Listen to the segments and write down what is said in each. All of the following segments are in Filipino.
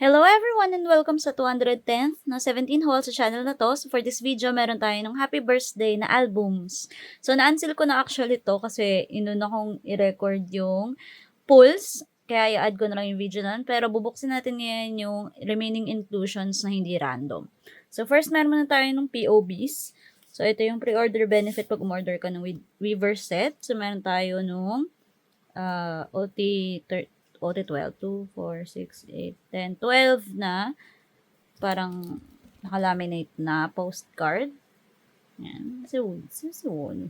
Hello everyone and welcome sa 210th na 17 hole sa channel na to. So for this video, meron tayo ng happy birthday na albums. So na-unseal ko na actually to kasi inuna kong i-record yung pulls. Kaya i-add ko na lang yung video na. Pero bubuksin natin ngayon yung remaining inclusions na hindi random. So first, meron muna tayo ng POBs. So ito yung pre-order benefit pag umorder ka ng Weaver set. So meron tayo nung OT12, 2, 4, 6, 8, 10, 12 na parang nakalaminate na postcard. Yan. Si Won.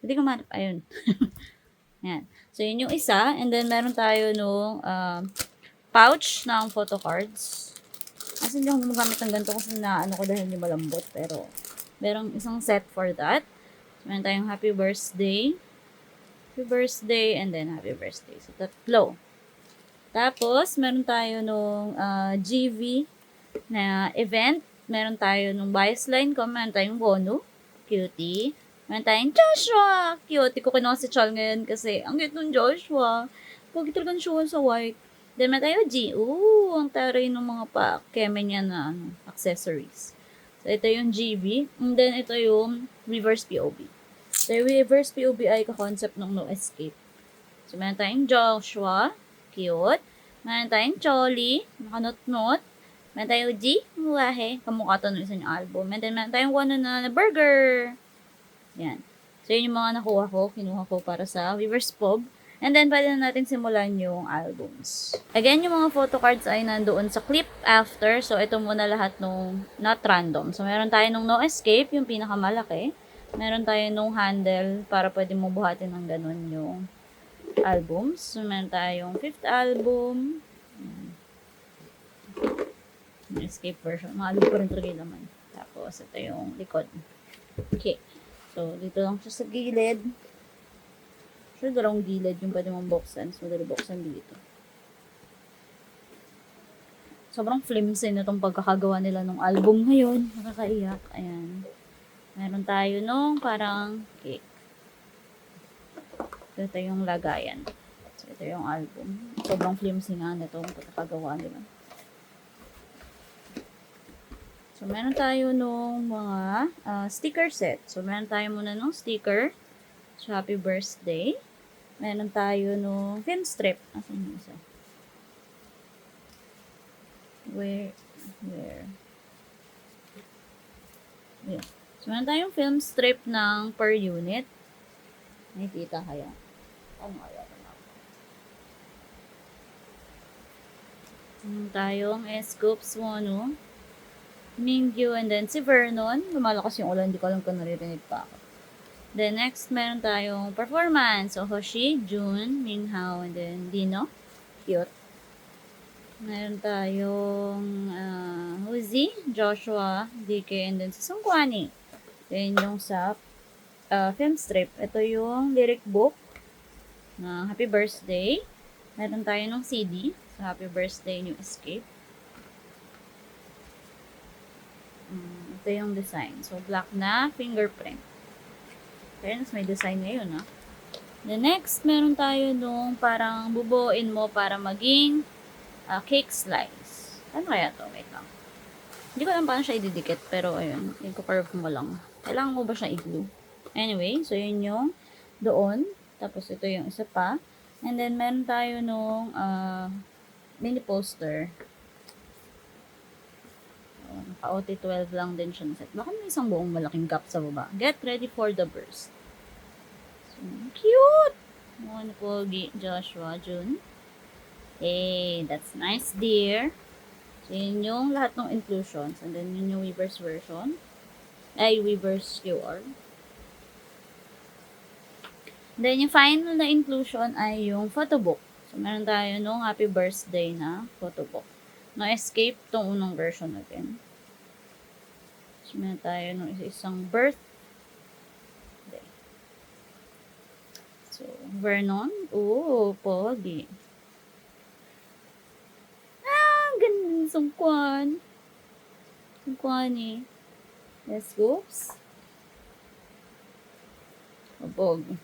Hindi ko manap. Ayun. Yan. So, yun yung isa. And then, meron tayo nung pouch ng photo cards. Kasi hindi ako gumagamit ng ganito kasi naano ko dahil hindi malambot. Pero, merong isang set for that. So, meron tayong happy birthday, and then happy birthday. So, tatlo. Tapos, meron tayo nung GV na event. Meron tayo nung bias line ko. Meron tayong Bono. Cutie. Meron tayong Joshua. Cute. Ko kinuha si Chol ngayon kasi ang cute nung Joshua. Pogi talaga siya sa white. Then, meron tayo G. Ooh, ang taray ng mga keme niya na accessories. So, ito yung GV. And then, ito yung reverse POV. So, yung reverse POV ay ka-concept ng No Escape. So, meron tayong Joshua. Cute. Meron tayong Cholly. Nakanot-not. Meron tayong G. Muwahe. Kamukha to ng isang album. And then, meron tayong one na burger. Yan. So, yun yung mga nakuha ko. Kinuha ko para sa Weaver's Pub. And then, pwede na natin simulan yung albums. Again, yung mga photo cards ay nandoon sa clip after. So, ito muna lahat nung not random. So, meron tayo nung No Escape, yung pinakamalaki. Meron tayo nung handle para pwede mo buhatin ng ganun yung albums. So, meron tayong 5th album. Yung escape version. Mga album pa rin talaga yung laman. Tapos, ito yung likod. Okay. So, dito lang siya sa gilid. Sure, dalawang gilid yung pwede mong buksan. So, madali buksan dito. Sobrang flimsy na itong pagkakagawa nila ng album ngayon. Nakakaiyak. Ayan. Meron tayo nung parang cake. Ito yung lagayan. So, ito yung album. Sobrang flimsy nga na itong pagkakagawa nila. So, meron tayo nung mga sticker set. So, meron tayo muna nung sticker. So, happy birthday. Meron tayo nung film strip. Asan yung isa? Where? Yeah. So, meron tayong film strip ng per unit. Nakikita kaya? Ano kaya? Meron tayong S-Scoops Mono. Mingyu, and then si Vernon. Lumalakas yung ulan, hindi ko alam kung naririnig pa ako. Then next, meron tayong performance. So, Hoshi, Jun, Minghao, and then Dino. Cute. Meron tayong Uzi, Joshua, DK, and then si Sungkwani. Then yung sa film strip, ito yung lyric book na Happy Birthday. Meron tayo ng CD. So, Happy Birthday, New Escape. Ito yung design. So, black na fingerprint. Fairness, may design ngayon, ha? The next, meron tayo nung parang bubuin mo para maging cake slice. Ano kaya to? Wait lang. Hindi ko alam paano siya ididikit, pero ayun, i-curve mo lang. Kailangan mo ba siya i-glue? Anyway, so yun yung doon. Tapos ito yung isa pa. And then, meron tayo nung mini poster. Naka-OT12 lang din siya na set. Baka may isang buong malaking gap sa baba. Get ready for the burst. So, cute! Mga pogi, Joshua, Jun. Hey, that's nice, dear. So, yun yung lahat ng inclusions. And then, yun yung Weaver's version. Ay, Weaver's QR. Then, yung final na inclusion ay yung photo book. So, meron tayo nung happy birthday na photo book. No Escape, tong unang version natin. So, meron tayo nung isang birthday. So, Vernon. Ooh, pogi. Ganda ng sungkwan. Sungkwani. Let's go. Pogi.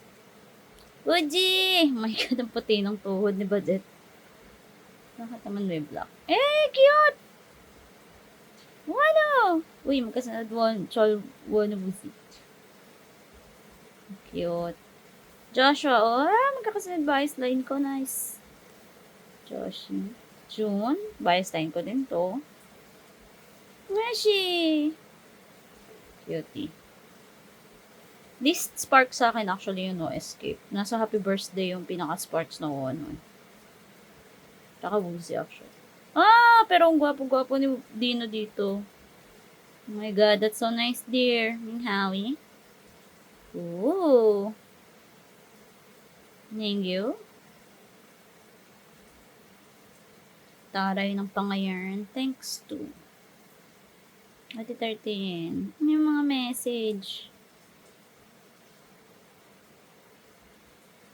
Uji! Oh my God, ang puti ng tuhod ni Badet. Bakit naman may black? Eh, cute! Wano! Uy, magkasunod one, chol, one busi. Cute. Joshua, oh, magkakasunod bias line ko, nice. Joshi. June, bias line ko din to. Meshi! Cutie. This spark sa akin actually yung No Escape. Nasa Happy Birthday yung pinaka-sparks na ano. Tsaka busi actually. Ah, pero ang gwapo-gwapo ni Dino dito. Oh my God, that's so nice, dear. Ming Howie. Ooh. Thank you. Taray ng pangayaran. Thanks to. Ati 13. Ano yung mga message?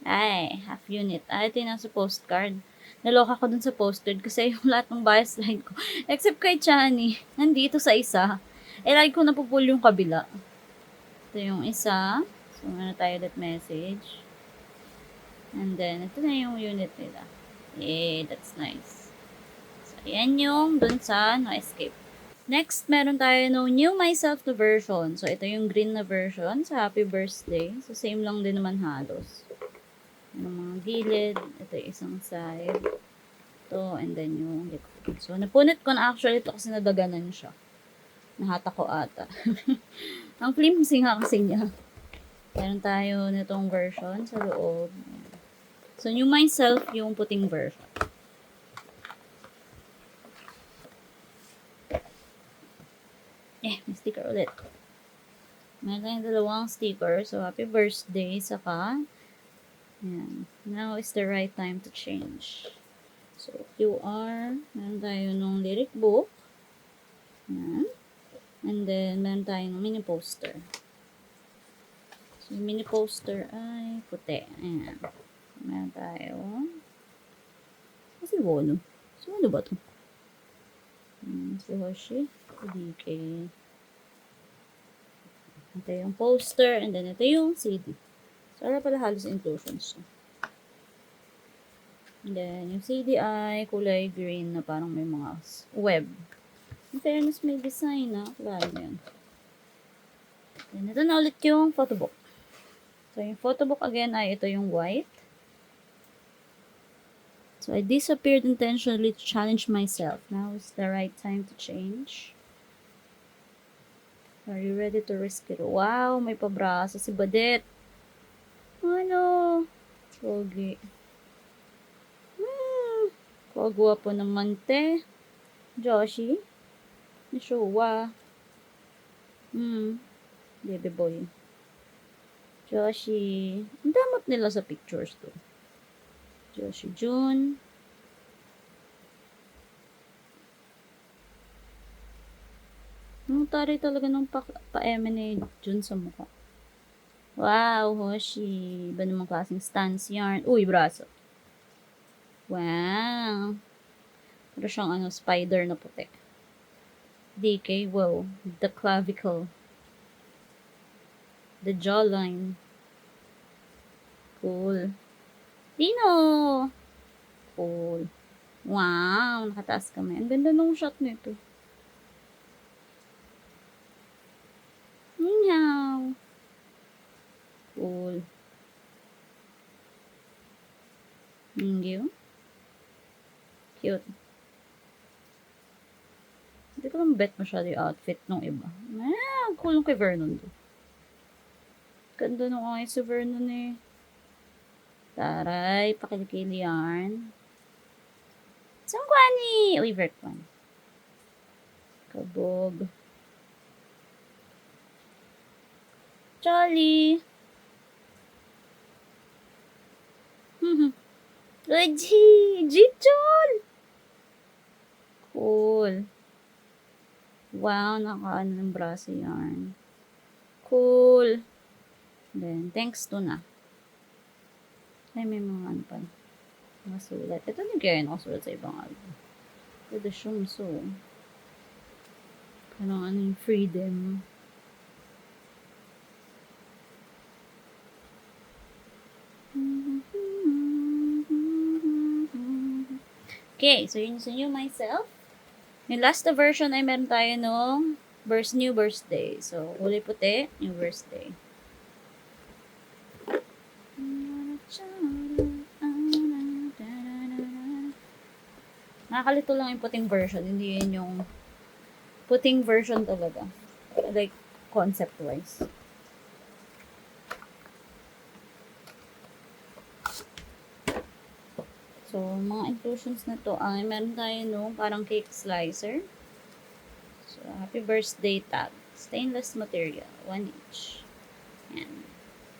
Ay, half unit. Ay, ito yung nasa postcard. Naloka ko dun sa postcard kasi yung lahat ng bias line ko. Except kay Chani. Nandito sa isa. Eh, lagi ko napupul yung kabila. Ito yung isa. So, ano tayo that message. And then, ito na yung unit nila. Eh, that's nice. So, yan yung dun sa No Escape. Next, meron tayo no New Myself na version. So, ito yung green na version sa Happy Birthday. So, same lang din naman halos. Yung mga gilid. Ito yung isang side. Ito, and then yung likod. So, napunit ko na actually ito kasi nadaganan siya. Nahata ko ata. Ang flimsy nga kasi niya. Meron tayo nitong version sa loob. So, New Myself yung puting version. May sticker ulit. Meron tayong dalawang sticker. So, happy birthday, saka, yan. Now is the right time to change. So, QR. Meron tayo nung lyric book. Yan. And then, meron tayo nung mini poster. So, yung mini poster ay puti. Ayan. Meron tayo. Kasi Wono. So, ano ba ito? Si Hoshi. DK. Ito yung poster. And then, ito yung CD. So, wala pala halos inclusions. And then, yung CD ay kulay green na parang may mga web. In fairness, may design na. Klaro yan. Then, ito na ulit yung photobook. So, yung photobook again ay ito yung white. So, I disappeared intentionally to challenge myself. Now is the right time to change. Are you ready to risk it? Wow, may pabraso si Badet. Ano? Pogi. Kagwapo naman te. Joshi. Nishowa. Baby boy. Joshi. Ang damot nila sa pictures to. Joshi June. Ang taray talaga ng pa-emanate June sa mukha. Wow, Hoshi. Iba namang klaseng stance yarn. Uy, braso. Wow. Pero siyang spider na puti. DK, wow. The clavicle. The jawline. Cool. Dino! Cool. Wow, nakataas kami. Ang ganda nung shot nito. Meow. Cool. Thank you. Cute. Hindi ko lang bet masyado yung outfit nung iba. Cool nung kay Vernon to. Ganda nung ay si Vernon eh. Taray, pakilikili yarn. Sangkwani! Uy, Verkwan. Kabog. Jolly! Uji! Jichol! Cool. Wow, naka-ano ng braso yarn. Cool. Then, thanks to na. Ay, may mga ano pa. Mga sulat. Ito hindi kaya nakasulat sa ibang album. Pwede shumso. Parang ano yung freedom. Okay, so yun sa new myself. Yung last na version ay meron tayo nung new birthday. So, kulay puti, new birthday. Nakakalito lang yung puting version. Hindi yun yung puting version talaga. Like, concept-wise. So, mga inclusions na to ay meron tayo nung parang cake slicer. So, happy birthday tag. Stainless material. 1 each. Yan.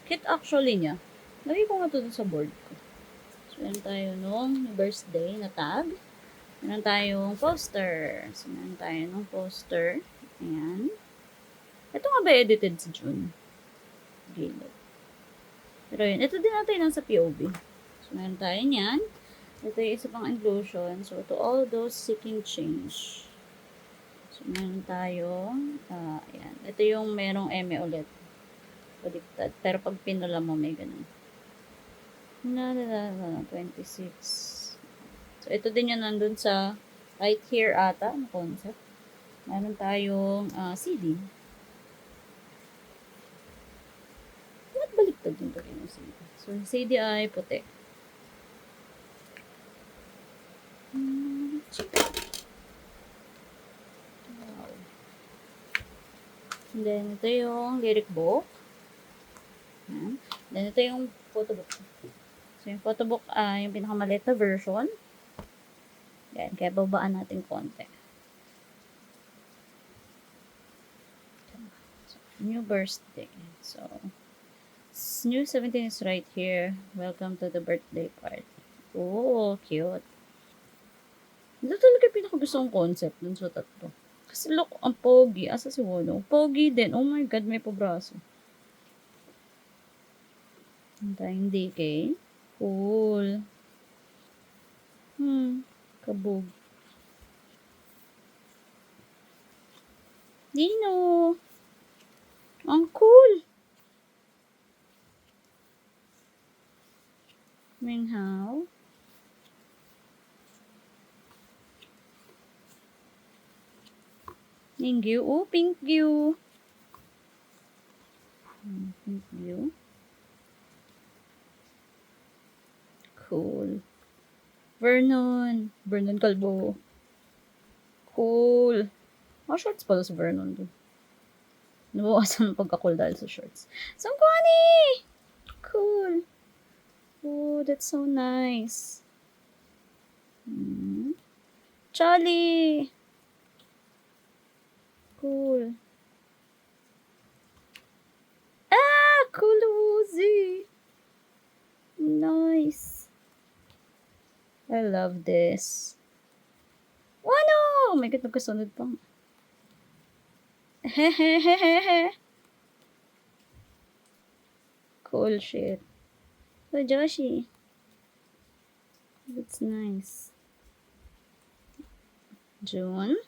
Kit actually niya. Lagay ko nga to dun sa board ko. So, meron tayo nung birthday na tag. Meron tayong poster. So, meron tayo nung poster. Ayan. Ito nga ba edited sa June? Gilid. Pero yun, ito din natin nasa POV. So, meron tayo niyan. Ito yung isa pang inclusion. So, to all those seeking change. So, meron tayo. Ayan. Ito yung merong eme ulit. Baliktad. Pero pag pinula mo, may ganun. 26. So, ito din yung nandun sa right here ata, na concept. Meron tayong CD. Ba't baliktad din ito yung CD? So, CD ay puti. Wow. And then, ito yung lyric book. Ayan. Then, ito yung photo book. So, yung photo book, yung pinakamaliit na version. Yan, kaya babaan natin konti. So, new birthday. So, new 17 is right here. Welcome to the birthday party. Oh, cute. Ito talaga pinakagusto kong concept dun sa tatlo. Kasi look, ang pogi. Asa si Wono? Pogi din. Oh my God, may pabraso. Ang tayong DK. Cool. Kabog. Dino. Ang cool. Minghao. Mingyu. Oh, pink view. Pink view. Cool. Vernon. Vernon Calvo. Cool. Shorts pala sa Vernon dun. Nabawasan ang pagka-cool dahil sa shorts. Sangkwani! Cool. Oh, that's so nice. Charlie! Cool. Cool Woozy! Nice. I love this. Wano! Oh my God, magkasunod pang. Hehehehe. Cool shit. Oh, Joshi. That's nice. June.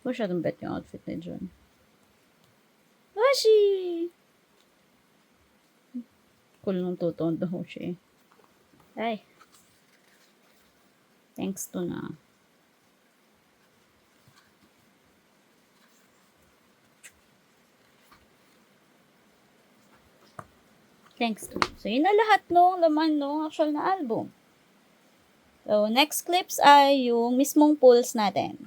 Masyadong bet yung outfit ni June. Joshi! Cool nung tutong daw siya. Ay. Thanks to na. Thanks to. So, yun na lahat nung laman nung actual na album. So, next clips ay yung mismong pulls natin.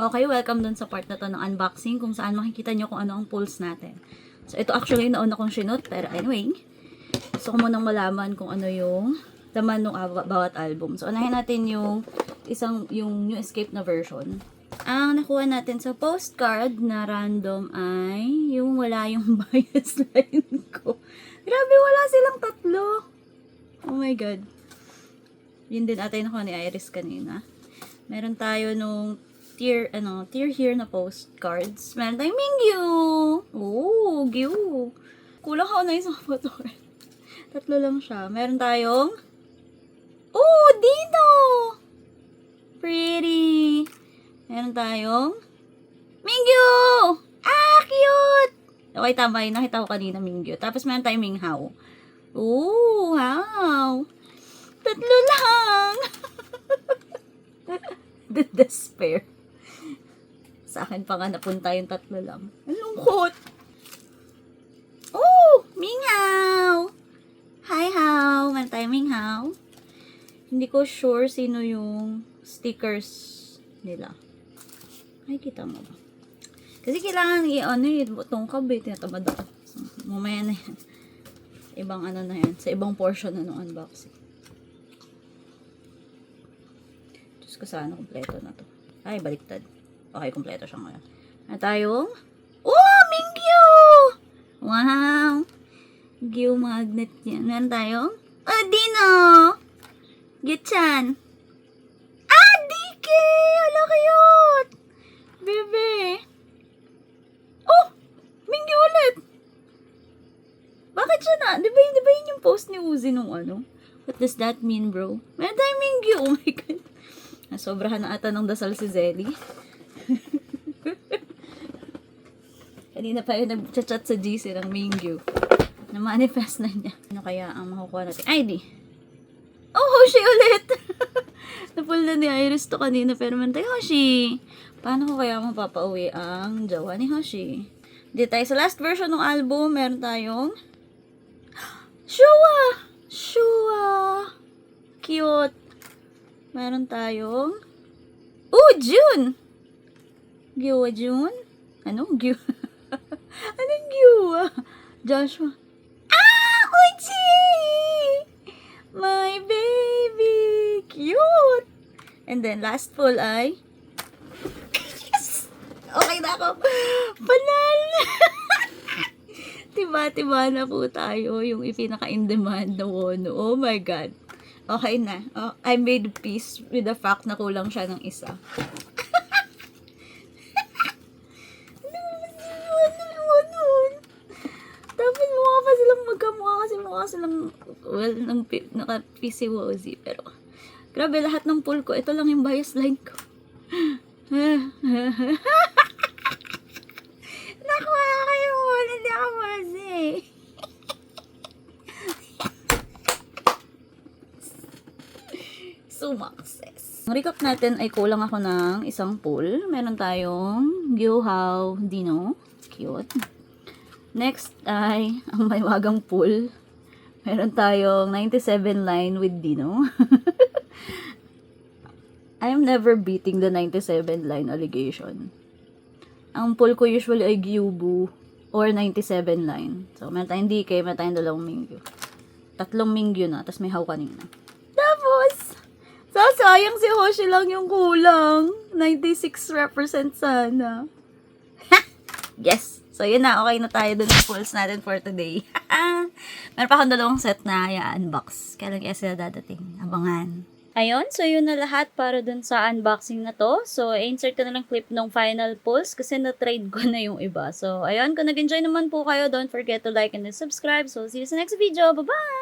Okay, welcome dun sa part na to ng unboxing kung saan makikita nyo kung ano ang pulls natin. So, ito actually nauna kong sinot, pero anyway, gusto ko munang malaman kung ano yung laman ng bawat album. So, unahin natin yung yung New Escape na version. Ang nakuha natin sa postcard na random ay yung wala yung bias line ko. Grabe, wala silang tatlo. Oh my God. Yun din ata yung nakuha ni Iris kanina. Meron tayo nung tier here na postcards. Meron tayong Mingyu. Oh, Gyu. Kulang ako na isang photo. Tatlo lang siya. Meron tayong Dino. Pretty. Meron tayong Mingyu. Cute. Okay, tama yun. Nakita ko kanina Mingyu. Tapos meron tayong Minghao. Wow. Tatlo lang. The despair. Sa akin pa nga napunta yung 3 lang. Ang lungkot. Oh! Minghaw! Hi, How! Man tayo, Minghaw. Hindi ko sure sino yung stickers nila. Ay, kita mo ba? Kasi kailangan itong kabe. Tinatamad ako. So, mamaya na yan. Ibang ano na yan. Sa ibang portion na nung unboxing. Diyos ko, sana kompleto na to. Ay, baliktad. Okay, kompleto siya ngayon. Na tayong... Oh! Mingyu! Wow! Gyu magnet yan. Meron tayong... Oh, Dino! Gitchan! Ah! Dike! Hala, cute! Bebe! Oh! Mingyu ulit! Bakit siya na? Di ba yun yung post ni Uzi nung ano? What does that mean, bro? Meron tayong Mingyu! Oh my God! Sobrahan na ata ng dasal si Zelly. Kanina pa yun nag-chat sa GC ng Mingyu. Na-manifest na niya. Ano kaya ang makukuha natin? ID! Oh, Hoshi ulit! Napul na ni Iris to kanina pero mantay, Hoshi! Paano ko kaya mapapauwi ang jowa ni Hoshi? Dito tayo sa last version ng album. Meron tayong Shua! Shua! Cute! Meron tayong June! Gyowa June? Ano? Anong Gyowa? Joshua. Ah! Uchi! My baby! Cute! And then, last pull ay... Yes! Okay na ako. Panal! Tiba-tiba na po tayo yung ipinaka-in-demand na Wono. Oh my God. Okay na. Oh, I made peace with the fact na kulang siya ng isa. Dapat mukha pa silang magkamukha kasi mukha silang, well, naka-PCWOZ. Pero, grabe, lahat ng pull ko, ito lang yung bias line ko. Nakuha kayo mo, hindi ako mazi. Sumakses. Ang recap natin ay kulang ako ng isang pull. Meron tayong Gyuhao Dino. Cute. Next ay ang mahiwagang pull. Meron tayong 97 line with Dino. I'm never beating the 97 line allegation. Ang pull ko usually ay Gyubu or 97 line. So, meron tayong DK, meron tayong 2 Mingyu. 3 Mingyu na, tapos may How kanina. Tapos, sayang si Hoshi lang yung kulang. 96 represent sana. Yes! So, yun na. Okay na tayo dun sa pulls natin for today. Meron pa akong 2 set na i-unbox. Kailan kaya sila dadating? Abangan. Ayun, so yun na lahat para dun sa unboxing na to. So, insert ko na lang clip ng final pulls kasi na-trade ko na yung iba. So, ayun, kung nag-enjoy naman po kayo, don't forget to like and subscribe. So, see you sa next video. Bye-bye!